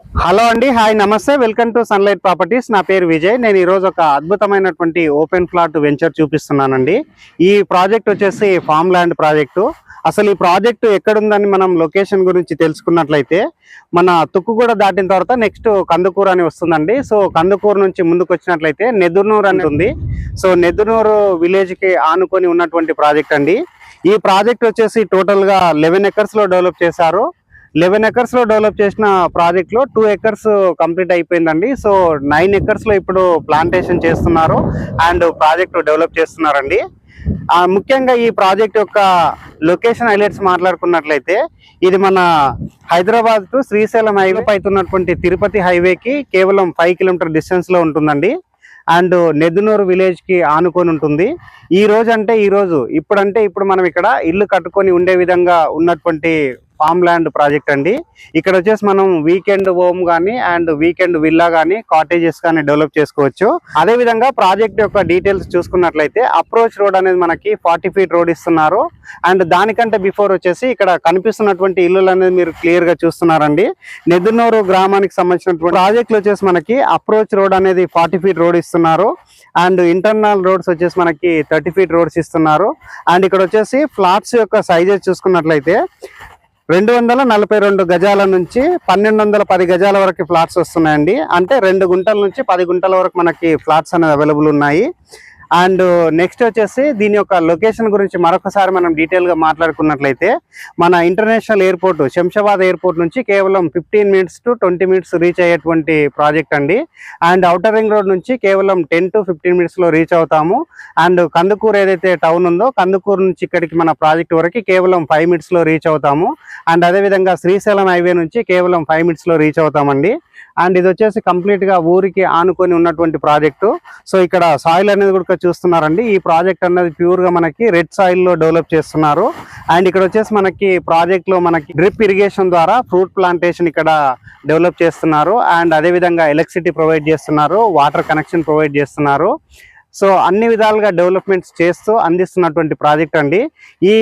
Hello అండి, hi, నమస్తే, welcome to sunlight properties. నా పేరు విజయ్. నేను ఈరోజు ఒక అద్భుతమైనటువంటి ఓపెన్ ప్లాట్ వెంచర్ చూపిస్తున్నానండి. ఈ ప్రాజెక్ట్ వచ్చేసి ఫామ్ ల్యాండ్ ప్రాజెక్టు. అసలు ఈ ప్రాజెక్టు ఎక్కడుందని మనం లొకేషన్ గురించి తెలుసుకున్నట్లయితే, మన తుక్కుగూడ దాటిన తర్వాత నెక్స్ట్ కందుకూరు అని వస్తుందండి. సో కందుకూరు నుంచి ముందుకు వచ్చినట్లయితే నెదురునూరు అని ఉంది. సో నెదురునూరు విలేజ్కి ఆనుకొని ఉన్నటువంటి ప్రాజెక్ట్ అండి. ఈ ప్రాజెక్ట్ వచ్చేసి టోటల్గా 11 ఎకర్స్లో డెవలప్ చేశారు. 11 ఎకర్స్ లో డెవలప్ చేసిన ప్రాజెక్ట్ లో 2 ఎకర్స్ కంప్లీట్ అయిపోయిందండి. సో 9 ఎకర్స్ లో ఇప్పుడు ప్లాంటేషన్ చేస్తున్నారు అండ్ ప్రాజెక్ట్ డెవలప్ చేస్తున్నారండి. ముఖ్యంగా ఈ ప్రాజెక్ట్ యొక్క లొకేషన్ హైలైట్స్ మాట్లాడుకున్నట్లయితే, ఇది మన హైదరాబాద్ టు శ్రీశైలం హైవే అవుతున్నటువంటి తిరుపతి హైవేకి కేవలం 5 కిలోమీటర్ డిస్టెన్స్ లో ఉంటుందండి. అండ్ నెదునూరు విలేజ్ కి ఆనుకొని ఉంటుంది. ఈ రోజు అంటే ఈ రోజు, ఇప్పుడు మనం ఇక్కడ ఇల్లు కట్టుకొని ఉండే విధంగా ఉన్నటువంటి ఫామ్ ల్యాండ్ ప్రాజెక్ట్ అండి. ఇక్కడ వచ్చేసి మనం వీకెండ్ హోమ్ కానీ అండ్ వీకెండ్ విల్లా కానీ కాటేజెస్ కానీ డెవలప్ చేసుకోవచ్చు. అదే విధంగా ప్రాజెక్ట్ యొక్క డీటెయిల్స్ చూసుకున్నట్లయితే, అప్రోచ్ రోడ్ అనేది మనకి 40 ఫీట్ రోడ్ ఇస్తున్నారు. అండ్ దానికంటే బిఫోర్ వచ్చేసి ఇక్కడ కనిపిస్తున్నటువంటి ఇల్లులు అనేది మీరు క్లియర్ గా చూస్తున్నారండి. నెదునూరు గ్రామానికి సంబంధించినటువంటి ప్రాజెక్టులు వచ్చేసి మనకి అప్రోచ్ రోడ్ అనేది 40 ఫీట్ రోడ్ ఇస్తున్నారు. అండ్ ఇంటర్నల్ రోడ్స్ వచ్చేసి మనకి 30 ఫీట్ రోడ్స్ ఇస్తున్నారు. అండ్ ఇక్కడ వచ్చేసి ఫ్లాట్స్ యొక్క సైజెస్ చూసుకున్నట్లయితే 242 గజాల నుంచి 1210 గజాల వరకు ఫ్లాట్స్ వస్తున్నాయండి. అంటే 2 గుంటల నుంచి 10 గుంటల వరకు మనకి ఫ్లాట్స్ అనేది అవైలబుల్ ఉన్నాయి. అండ్ నెక్స్ట్ వచ్చేసి దీని యొక్క లొకేషన్ గురించి మరొకసారి మనం డీటెయిల్గా మాట్లాడుకున్నట్లయితే, మన ఇంటర్నేషనల్ ఎయిర్పోర్ట్ శంషాబాద్ ఎయిర్పోర్ట్ నుంచి కేవలం 15 మినిట్స్ టు 20 మినిట్స్ రీచ్ అయ్యేటువంటి ప్రాజెక్ట్ అండి. అండ్ ఔటర్ రింగ్ రోడ్ నుంచి కేవలం 10 to 15 మినిట్స్లో రీచ్ అవుతాము. అండ్ కందుకూరు ఏదైతే టౌన్ ఉందో, కందుకూరు నుంచి ఇక్కడికి మన ప్రాజెక్ట్ వరకు కేవలం 5 మినిట్స్లో రీచ్ అవుతాము. అండ్ అదేవిధంగా శ్రీశైలం హైవే నుంచి కేవలం 5 మినిట్స్లో రీచ్ అవుతామండి. అండ్ ఇది వచ్చేసి కంప్లీట్గా ఊరికి ఆనుకొని ఉన్నటువంటి ప్రాజెక్టు. సో ఇక్కడ సాయిల్ అనేది కూడా చూస్తున్నారండి. ఈ ప్రాజెక్ట్ అనేది ప్యూర్గా మనకి రెడ్ సాయిల్లో డెవలప్ చేస్తున్నారు. అండ్ ఇక్కడ వచ్చేసి మనకి ప్రాజెక్ట్లో మనకి డ్రిప్ ఇరిగేషన్ ద్వారా ఫ్రూట్ ప్లాంటేషన్ ఇక్కడ డెవలప్ చేస్తున్నారు. అండ్ అదేవిధంగా ఎలక్ట్రిసిటీ ప్రొవైడ్ చేస్తున్నారు, వాటర్ కనెక్షన్ ప్రొవైడ్ చేస్తున్నారు. సో అన్ని విధాలుగా డెవలప్మెంట్స్ చేస్తూ అందిస్తున్నటువంటి ప్రాజెక్ట్ అండి. ఈ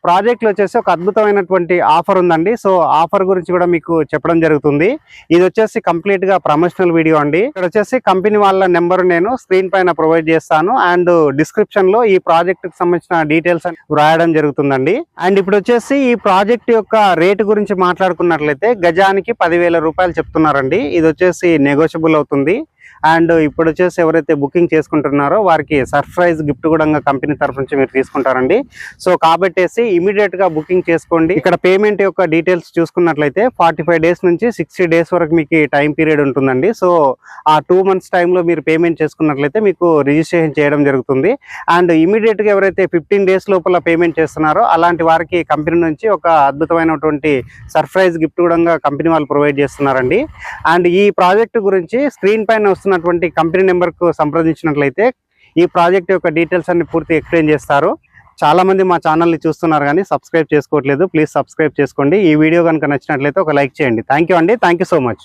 ప్రాజెక్ట్లో వచ్చేసి ఒక అద్భుతమైనటువంటి ఆఫర్ ఉందండి. సో ఆఫర్ గురించి కూడా మీకు చెప్పడం జరుగుతుంది. ఇది వచ్చేసి కంప్లీట్గా ప్రమోషనల్ వీడియో అండి. ఇక్కడ వచ్చేసి కంపెనీ వాళ్ళ నెంబర్ నేను స్క్రీన్ పైన ప్రొవైడ్ చేస్తాను. అండ్ డిస్క్రిప్షన్లో ఈ ప్రాజెక్ట్కి సంబంధించిన డీటెయిల్స్ రాయడం జరుగుతుందండి. అండ్ ఇప్పుడు వచ్చేసి ఈ ప్రాజెక్ట్ యొక్క రేటు గురించి మాట్లాడుకున్నట్లయితే గజానికి 10,000 రూపాయలు చెప్తున్నారండి. ఇది వచ్చేసి నెగోషియబుల్ అవుతుంది. అండ్ ఇప్పుడు వచ్చేసి ఎవరైతే బుకింగ్ చేసుకుంటున్నారో వారికి సర్ప్రైజ్ గిఫ్ట్ కూడా కంపెనీ తరఫు నుంచి మీరు తీసుకుంటారండి. సో కాబట్టేసి ఇమీడియట్ గా బుకింగ్ చేసుకోండి. ఇక్కడ పేమెంట్ యొక్క డీటెయిల్స్ చూసుకున్నట్లయితే 45 డేస్ నుంచి 60 డేస్ వరకు మీకు టైం పీరియడ్ ఉంటుందండి. సో ఆ 2 మంత్స్ టైంలో మీరు పేమెంట్ చేసుకున్నట్లయితే మీకు రిజిస్ట్రేషన్ చేయడం జరుగుతుంది. అండ్ ఇమీడియట్ గా ఎవరైతే 15 డేస్ లోపల పేమెంట్ చేస్తున్నారో అలాంటి వారికి కంపెనీ నుంచి ఒక అద్భుతమైనటువంటి సర్ప్రైజ్ గిఫ్ట్ కూడా కంపెనీ వాళ్ళు ప్రొవైడ్ చేస్తున్నారండి. అండ్ ఈ ప్రాజెక్ట్ గురించి స్క్రీన్ పైన వస్తున్నటువంటి కంపెనీ నెంబర్కు సంప్రదించినట్లయితే ఈ ప్రాజెక్ట్ యొక్క డీటెయిల్స్ అన్ని పూర్తి ఎక్స్ప్లెయిన్ చేస్తారు. చాలా మంది మా ఛానల్ని చూస్తున్నారు కానీ సబ్స్క్రైబ్ చేసుకోవట్లేదు. ప్లీజ్ సబ్స్క్రైబ్ చేసుకోండి. ఈ వీడియో కనుక నచ్చినట్లయితే ఒక లైక్ చేయండి. థ్యాంక్ యూ అండి. Thank you so much.